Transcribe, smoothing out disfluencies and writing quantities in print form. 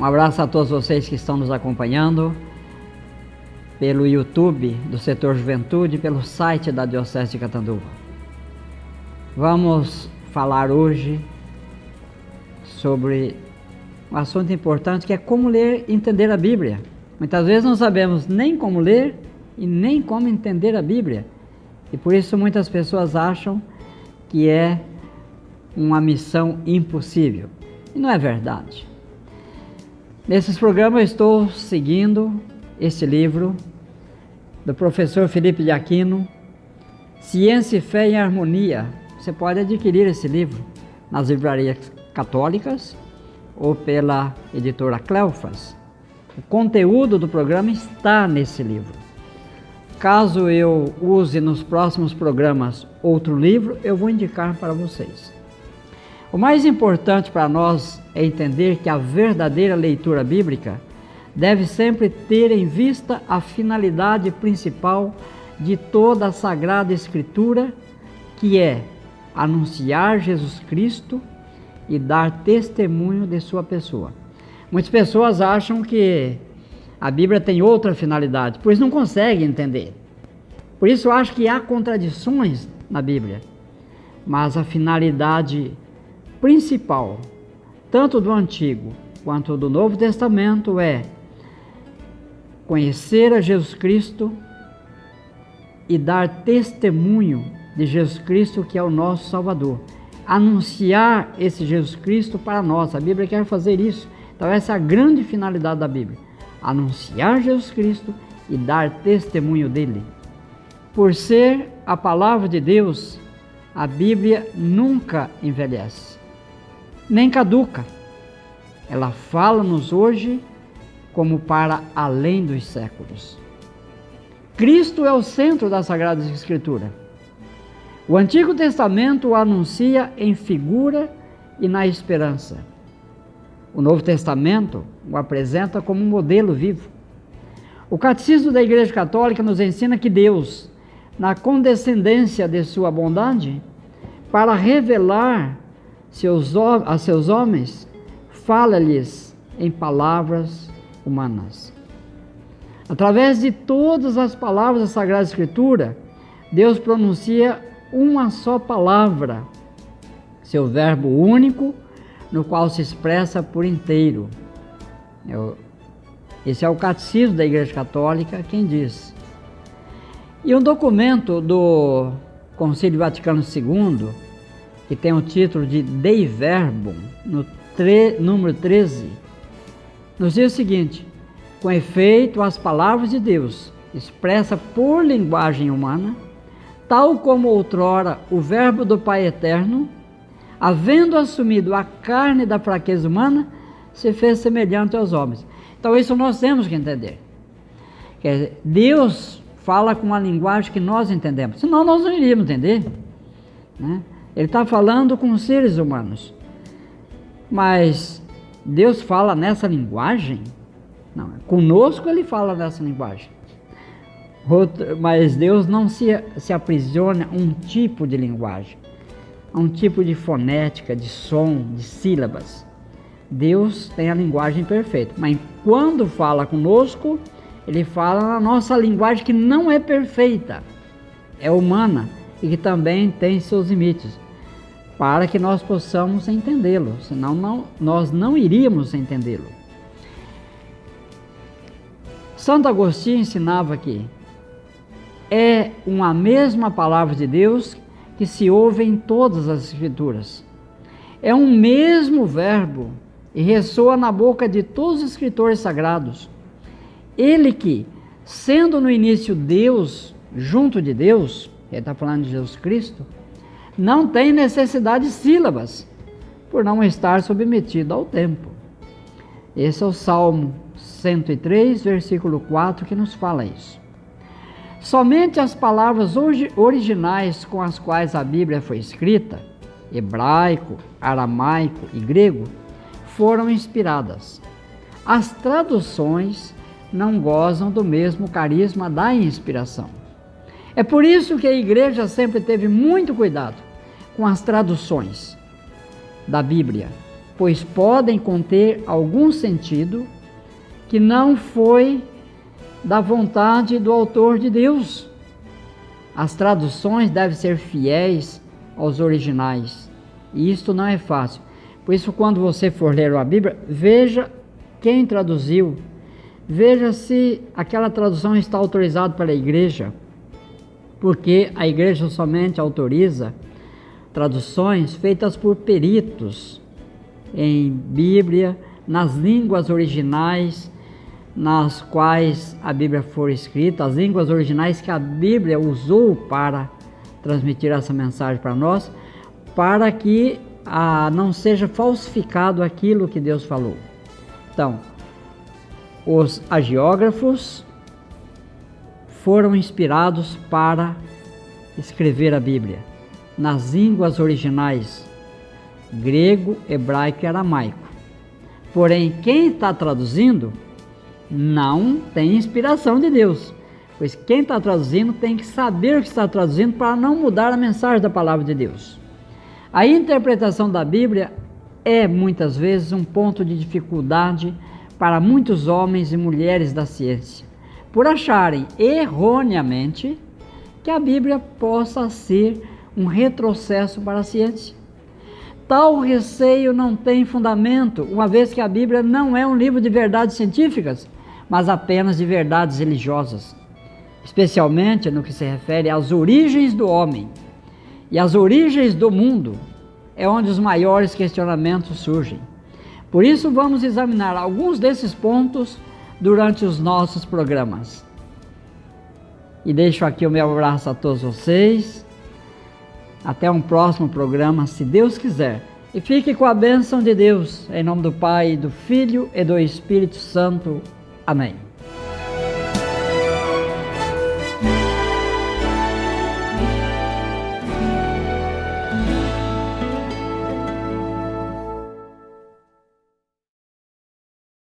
abraço a todos vocês que estão nos acompanhando pelo YouTube do Setor Juventude, pelo site da Diocese de Catanduva. Vamos falar hoje sobre um assunto importante, que é como ler e entender a Bíblia. Muitas vezes não sabemos nem como ler e nem como entender a Bíblia, e por isso muitas pessoas acham que é uma missão impossível, e não é verdade. Nesses programas eu estou seguindo este livro do professor Felipe de Aquino, Ciência, Fé e Harmonia. Você pode adquirir esse livro nas livrarias católicas ou pela editora Cleofas. O conteúdo do programa está nesse livro. Caso eu use nos próximos programas outro livro, eu vou indicar para vocês. O mais importante para nós é entender que a verdadeira leitura bíblica deve sempre ter em vista a finalidade principal de toda a Sagrada Escritura, que é anunciar Jesus Cristo e dar testemunho de sua pessoa. Muitas pessoas acham que a Bíblia tem outra finalidade, pois não conseguem entender. Por isso eu acho que há contradições na Bíblia, mas a finalidade principal, tanto do Antigo quanto do Novo Testamento, é conhecer a Jesus Cristo e dar testemunho de Jesus Cristo, que é o nosso Salvador. Anunciar esse Jesus Cristo para nós. A Bíblia quer fazer isso. Então essa é a grande finalidade da Bíblia. Anunciar Jesus Cristo e dar testemunho dele. Por ser a palavra de Deus, a Bíblia nunca envelhece, nem caduca. Ela fala-nos hoje como para além dos séculos. Cristo é o centro da Sagrada Escritura. O Antigo Testamento o anuncia em figura e na esperança. O Novo Testamento o apresenta como um modelo vivo. O Catecismo da Igreja Católica nos ensina que Deus, na condescendência de sua bondade, para revelar a seus homens, fala-lhes em palavras humanas. Através de todas as palavras da Sagrada Escritura, Deus pronuncia uma só palavra, seu verbo único, no qual se expressa por inteiro. Esse é o Catecismo da Igreja Católica quem diz. E um documento do Concílio Vaticano II, que tem o título de Dei Verbum, no número 13, nos diz o seguinte: com efeito, as palavras de Deus, expressa por linguagem humana, tal como outrora o Verbo do Pai Eterno, havendo assumido a carne da fraqueza humana, se fez semelhante aos homens. Então isso nós temos que entender. Quer dizer, Deus fala com uma linguagem que nós entendemos, senão nós não iríamos entender, né? Ele está falando com os seres humanos, mas Deus fala nessa linguagem? Não, conosco ele fala nessa linguagem. Mas Deus não se aprisiona a um tipo de linguagem, a um tipo de fonética, de som, de sílabas. Deus tem a linguagem perfeita, mas quando fala conosco, ele fala na nossa linguagem, que não é perfeita, é humana e que também tem seus limites, para que nós possamos entendê-lo, senão nós não iríamos entendê-lo. Santo Agostinho ensinava que é uma mesma palavra de Deus que se ouve em todas as Escrituras. É um mesmo verbo e ressoa na boca de todos os escritores sagrados. Ele que, sendo no início Deus, junto de Deus, ele está falando de Jesus Cristo, não tem necessidade de sílabas, por não estar submetido ao tempo. Esse é o Salmo 103, versículo 4, que nos fala isso. Somente as palavras originais com as quais a Bíblia foi escrita, hebraico, aramaico e grego, foram inspiradas. As traduções não gozam do mesmo carisma da inspiração. É por isso que a Igreja sempre teve muito cuidado com as traduções da Bíblia, pois podem conter algum sentido que não foi da vontade do autor de Deus. As traduções devem ser fiéis aos originais, e isto não é fácil. Por isso, quando você for ler a Bíblia, veja quem traduziu, veja se aquela tradução está autorizada pela igreja, porque a igreja somente autoriza traduções feitas por peritos em Bíblia, nas línguas originais nas quais a Bíblia for escrita, as línguas originais que a Bíblia usou para transmitir essa mensagem para nós, para que não seja falsificado aquilo que Deus falou. Então, os hagiógrafos foram inspirados para escrever a Bíblia nas línguas originais, grego, hebraico e aramaico. Porém, quem está traduzindo não tem inspiração de Deus, pois quem está traduzindo tem que saber o que está traduzindo para não mudar a mensagem da palavra de Deus. A interpretação da Bíblia é muitas vezes um ponto de dificuldade para muitos homens e mulheres da ciência, por acharem erroneamente que a Bíblia possa ser um retrocesso para a ciência. Tal receio não tem fundamento, uma vez que a Bíblia não é um livro de verdades científicas, mas apenas de verdades religiosas, especialmente no que se refere às origens do homem e às origens do mundo, é onde os maiores questionamentos surgem. Por isso, vamos examinar alguns desses pontos durante os nossos programas. E deixo aqui o meu abraço a todos vocês. Até um próximo programa, se Deus quiser. E fique com a bênção de Deus, em nome do Pai, do Filho e do Espírito Santo. Amém.